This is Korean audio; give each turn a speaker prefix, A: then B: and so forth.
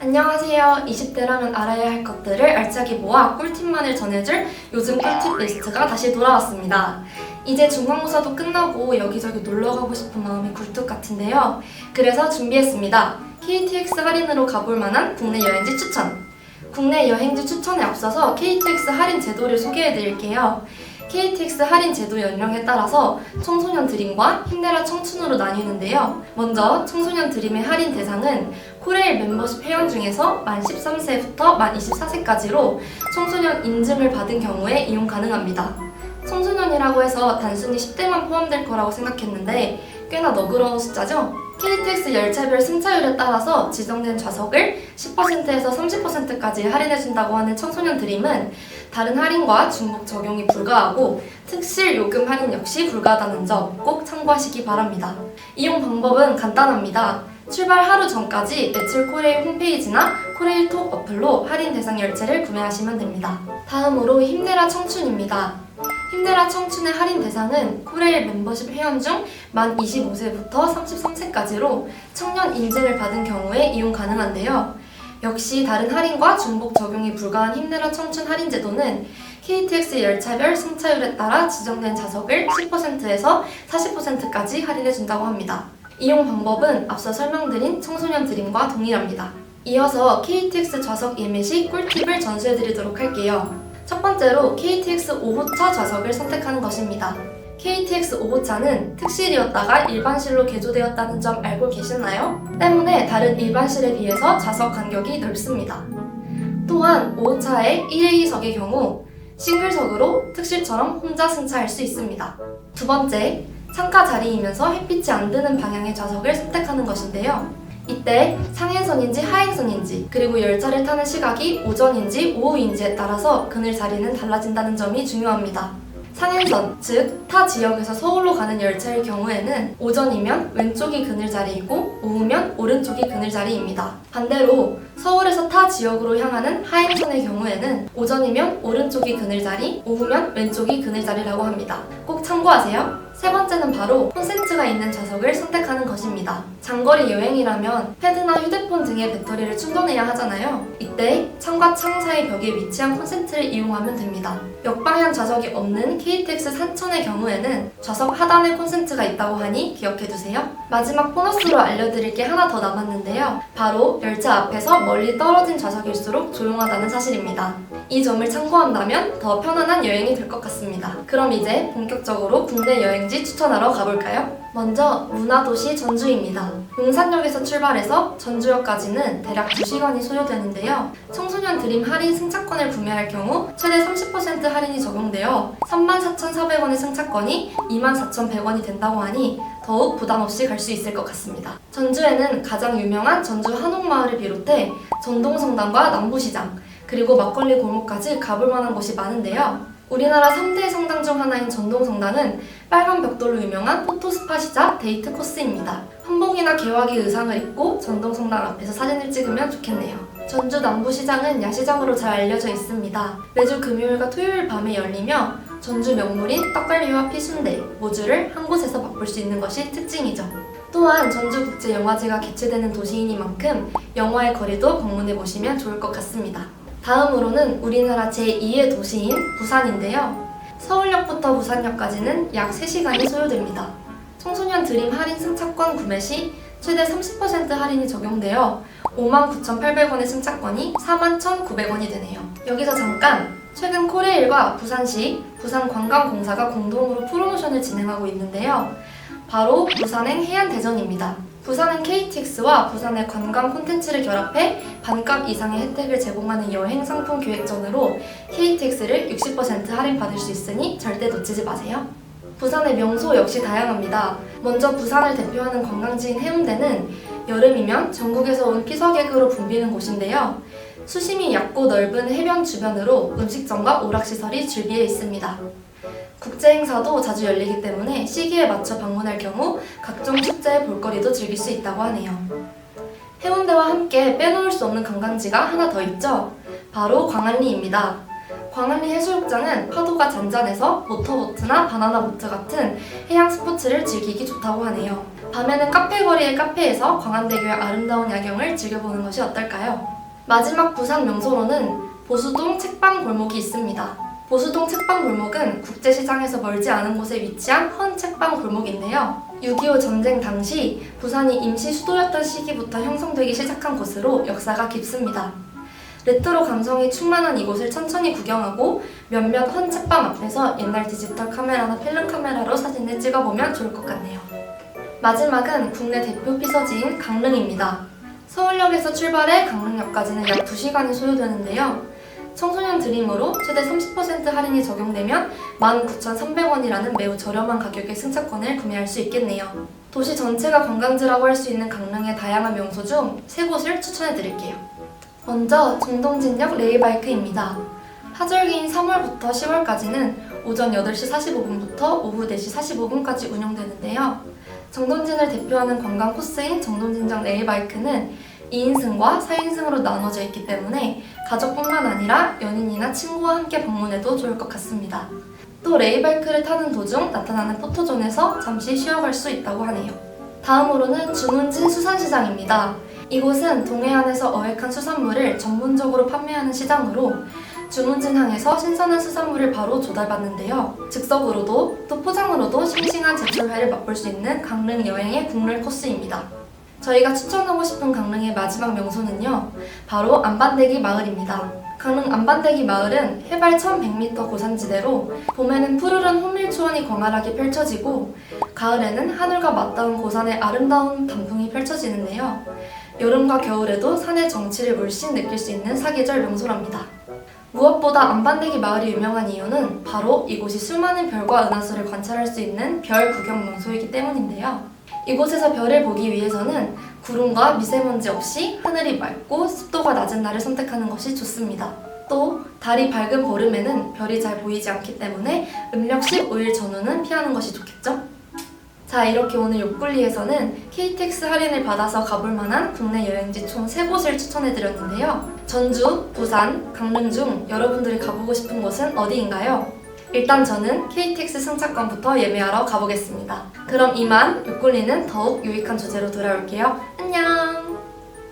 A: 안녕하세요. 20대라면 알아야 할 것들을 알차게 모아 꿀팁만을 전해줄 요즘 꿀팁 리스트가 다시 돌아왔습니다. 이제 중간고사도 끝나고 여기저기 놀러가고 싶은 마음이 굴뚝 같은데요. 그래서 준비했습니다. KTX 할인으로 가볼 만한 국내 여행지 추천! 국내 여행지 추천에 앞서서 KTX 할인 제도를 소개해드릴게요. KTX 할인 제도 연령에 따라서 청소년 드림과 힘내라 청춘으로 나뉘는데요. 먼저 청소년 드림의 할인 대상은 코레일 멤버십 회원 중에서 만 13세부터 만 24세까지로 청소년 인증을 받은 경우에 이용 가능합니다. 청소년이라고 해서 단순히 10대만 포함될 거라고 생각했는데 꽤나 너그러운 숫자죠? KTX 열차별 승차율에 따라서 지정된 좌석을 10%에서 30%까지 할인해준다고 하는 청소년 드림은 다른 할인과 중복 적용이 불가하고 특실 요금 할인 역시 불가하다는 점 꼭 참고하시기 바랍니다. 이용 방법은 간단합니다. 출발 하루 전까지 매출 코레일 홈페이지나 코레일톡 어플로 할인 대상 열차를 구매하시면 됩니다. 다음으로 힘내라 청춘입니다. 힘내라 청춘의 할인 대상은 코레일 멤버십 회원 중 만 25세부터 33세까지로 청년 인증을 받은 경우에 이용 가능한데요. 역시 다른 할인과 중복 적용이 불가한 힘내라 청춘 할인 제도는 KTX 열차별 승차율에 따라 지정된 좌석을 10%에서 40%까지 할인해준다고 합니다. 이용 방법은 앞서 설명드린 청소년 드림과 동일합니다. 이어서 KTX 좌석 예매 시 꿀팁을 전수해드리도록 할게요. 첫 번째로 KTX 5호차 좌석을 선택하는 것입니다. KTX 5호차는 특실이었다가 일반실로 개조되었다는 점 알고 계셨나요? 때문에 다른 일반실에 비해서 좌석 간격이 넓습니다. 또한 5호차의 1A석의 경우 싱글석으로 특실처럼 혼자 승차할 수 있습니다. 두 번째, 창가 자리이면서 햇빛이 안 드는 방향의 좌석을 선택하는 것인데요. 이때 상행선인지 하행선인지 그리고 열차를 타는 시각이 오전인지 오후인지에 따라서 그늘 자리는 달라진다는 점이 중요합니다. 상행선, 즉 타 지역에서 서울로 가는 열차일 경우에는 오전이면 왼쪽이 그늘 자리이고 오후면 오른쪽이 그늘 자리입니다. 반대로 서울에서 타 지역으로 향하는 하행선의 경우에는 오전이면 오른쪽이 그늘 자리, 오후면 왼쪽이 그늘 자리라고 합니다. 꼭 참고하세요. 세 번째는 바로 콘센트가 있는 좌석을 선택하는 것입니다. 장거리 여행이라면 패드나 휴대폰 등의 배터리를 충전해야 하잖아요. 이때 창과 창 사이 벽에 위치한 콘센트를 이용하면 됩니다. 역방향 좌석이 없는 KTX 산천의 경우에는 좌석 하단에 콘센트가 있다고 하니 기억해두세요. 마지막 보너스로 알려드릴 게 하나 더 남았는데요. 바로 열차 앞에서 멀리 떨어진 좌석일수록 조용하다는 사실입니다. 이 점을 참고한다면 더 편안한 여행이 될 것 같습니다. 그럼 이제 본격적으로 국내 여행지 추천하러 가볼까요? 먼저 문화도시 전주입니다. 용산역에서 출발해서 전주역까지는 대략 2시간이 소요되는데요. 청소년 드림 할인 승차권을 구매할 경우 최대 30% 할인이 적용되어 34,400원의 승차권이 24,100원이 된다고 하니 더욱 부담 없이 갈 수 있을 것 같습니다. 전주에는 가장 유명한 전주 한옥마을을 비롯해 전동성당과 남부시장, 그리고 막걸리 골목까지 가볼 만한 곳이 많은데요. 우리나라 3대 성당 중 하나인 전동성당은 빨간 벽돌로 유명한 포토스팟이자 데이트 코스입니다. 한복이나 개화기 의상을 입고 전동성당 앞에서 사진을 찍으면 좋겠네요. 전주 남부시장은 야시장으로 잘 알려져 있습니다. 매주 금요일과 토요일 밤에 열리며 전주 명물인 떡갈비와 피순대, 모주를 한 곳에서 맛볼 수 있는 것이 특징이죠. 또한 전주국제영화제가 개최되는 도시이니만큼 영화의 거리도 방문해보시면 좋을 것 같습니다. 다음으로는 우리나라 제2의 도시인 부산인데요. 서울역부터 부산역까지는 약 3시간이 소요됩니다. 청소년 드림 할인 승차권 구매 시 최대 30% 할인이 적용되어 59,800원의 승차권이 41,900원이 되네요. 여기서 잠깐! 최근 코레일과 부산시, 부산관광공사가 공동으로 프로모션을 진행하고 있는데요. 바로 부산행 해안대전입니다. 부산행 KTX와 부산의 관광 콘텐츠를 결합해 반값 이상의 혜택을 제공하는 여행 상품 기획전으로 KTX를 60% 할인받을 수 있으니 절대 놓치지 마세요. 부산의 명소 역시 다양합니다. 먼저 부산을 대표하는 관광지인 해운대는 여름이면 전국에서 온 피서객으로 붐비는 곳인데요. 수심이 얕고 넓은 해변 주변으로 음식점과 오락시설이 즐비해 있습니다. 국제행사도 자주 열리기 때문에 시기에 맞춰 방문할 경우 각종 축제의 볼거리도 즐길 수 있다고 하네요. 해운대와 함께 빼놓을 수 없는 관광지가 하나 더 있죠? 바로 광안리입니다. 광안리 해수욕장은 파도가 잔잔해서 모터보트나 바나나보트 같은 해양 스포츠를 즐기기 좋다고 하네요. 밤에는 카페거리의 카페에서 광안대교의 아름다운 야경을 즐겨보는 것이 어떨까요? 마지막 부산 명소로는 보수동 책방 골목이 있습니다. 보수동 책방 골목은 국제시장에서 멀지 않은 곳에 위치한 헌 책방 골목인데요. 6.25 전쟁 당시 부산이 임시 수도였던 시기부터 형성되기 시작한 곳으로 역사가 깊습니다. 레트로 감성이 충만한 이곳을 천천히 구경하고 몇몇 헌 책방 앞에서 옛날 디지털 카메라나 필름 카메라로 사진을 찍어보면 좋을 것 같네요. 마지막은 국내 대표 피서지인 강릉입니다. 서울역에서 출발해 강릉역까지는 약 2시간이 소요되는데요. 청소년 드림으로 최대 30% 할인이 적용되면 19,300원이라는 매우 저렴한 가격의 승차권을 구매할 수 있겠네요. 도시 전체가 관광지라고 할 수 있는 강릉의 다양한 명소 중 3곳을 추천해드릴게요. 먼저 정동진역 레일바이크입니다. 하절기인 3월부터 10월까지는 오전 8시 45분부터 오후 4시 45분까지 운영되는데요. 정동진을 대표하는 관광 코스인 정동진역 레일바이크는 2인승과 4인승으로 나눠져 있기 때문에 가족뿐만 아니라 연인이나 친구와 함께 방문해도 좋을 것 같습니다. 또 레일바이크를 타는 도중 나타나는 포토존에서 잠시 쉬어갈 수 있다고 하네요. 다음으로는 주문진 수산시장입니다. 이곳은 동해안에서 어획한 수산물을 전문적으로 판매하는 시장으로 주문진항에서 신선한 수산물을 바로 조달받는데요. 즉석으로도 또 포장으로도 싱싱한 제철회를 맛볼 수 있는 강릉 여행의 국룰 코스입니다. 저희가 추천하고 싶은 강릉의 마지막 명소는요, 바로 안반대기 마을입니다. 강릉 안반대기 마을은 해발 1100m 고산지대로 봄에는 푸르른 혼밀초원이 광활하게 펼쳐지고 가을에는 하늘과 맞닿은 고산의 아름다운 단풍이 펼쳐지는데요. 여름과 겨울에도 산의 정취를 물씬 느낄 수 있는 사계절 명소랍니다. 무엇보다 안반대기 마을이 유명한 이유는 바로 이곳이 수많은 별과 은하수를 관찰할 수 있는 별 구경 명소이기 때문인데요. 이곳에서 별을 보기 위해서는 구름과 미세먼지 없이 하늘이 맑고 습도가 낮은 날을 선택하는 것이 좋습니다. 또 달이 밝은 보름에는 별이 잘 보이지 않기 때문에 음력 15일 전후는 피하는 것이 좋겠죠? 자, 이렇게 오늘 옆굴리에서는 KTX 할인을 받아서 가볼 만한 국내 여행지 총 3곳을 추천해드렸는데요. 전주, 부산, 강릉 중 여러분들이 가보고 싶은 곳은 어디인가요? 일단 저는 KTX 승차권부터 예매하러 가보겠습니다. 그럼 이만 옆굴리는 더욱 유익한 주제로 돌아올게요.